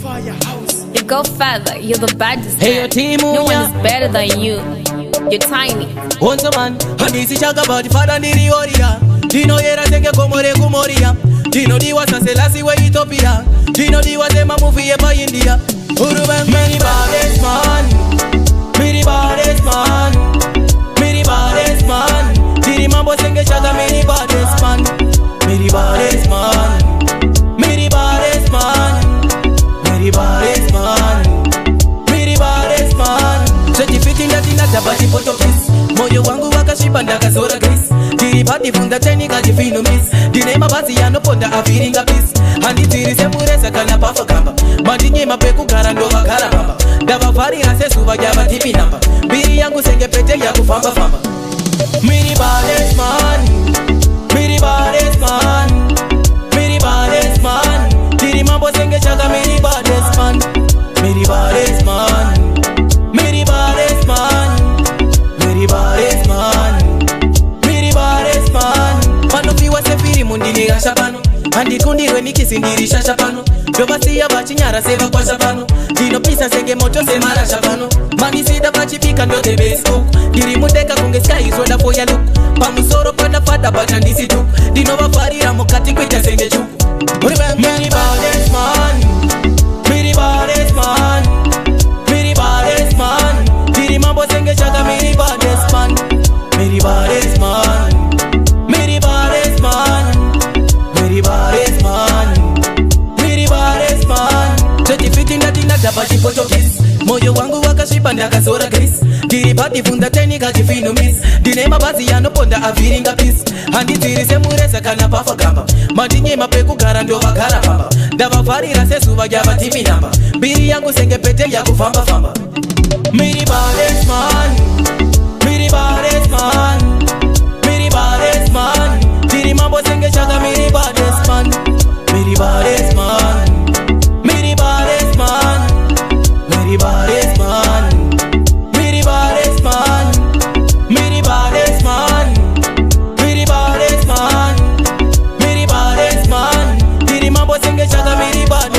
You go further, you're the baddest Hey, man. your team, No one yeah. is better than you. You're tiny. Once a man, and this is Shaka about the father Niri Warrior. Dino Yera Senge Komore Kumoria. Dino Di was a Selassie way Ethiopia. Dino Di was a movie by India. Uruban many baddest man. Miri baddest man. Miri baddest man. Diri Mambo Senge Shaka many baddest man. Miri baddest man. Miri baddest man. Miri baddest man. Miri baddest man. Certificate ndati bati poto kiss. Moyo wangu wakashiba ndakazora grace. Diri bati funda teni kajifino miss. Dine mabazi yanoponda afiringa peace. Handi tiri semuresa kana pafa kamba. Madinye mapeku garando wakara bamba. Dava fari rasesu vajaba tipi namba. Biri yangu senge pete ya kufamba famba. Miri baddest man. Miri baddest man. Miri baddest man. Diri mambo senge chaka miri baddest man. Miri baddest man. Miri baddest man. Miri baddest man. Miri baddest man. Pano piwa sefiri mundini gashapano. Andi kundirwe nikisindiri shashapano. Dovasi ya bachinyara seva kwa shapano. Dino pisa senge moto semara shapano. Mani sida bachipika ndo the best cook. Diri mundeka kunge sky is wonderful ya look. Pamusoro pana fata bachandisi tuk. Dino wafari ramokati kwita senge chuk. Miri baddest man. Miri baddest man. Miri baddest man. Diri mambo senge chaka miri baddest man. Miri baddest man. Miri baddest man. Miri baddest man. Miri baddest man. Certificate ndati ndabati poto kiss. Moyo wangu wakashiba ndakazora grace. Diri bati funda teni kajifino miss. Dine mabazi yanoponda afiringa peace. Handi tiri semuresa kana pafa kamba. Madinye mapeku garando wakara bamba. Dava fari rasesu vajaba tipi namba. Biri yangu senge pete ya kufamba famba. Miri baddest man. Miri baddest man. Miri baddest man. Diri mambo senge chaka miri baddest man. Miri baddest man. Miri baddest man. Miri baddest man. Miri baddest man. Miri baddest man. Miri baddest man. Miri baddest man. Diri mambo senge chaka miri baddest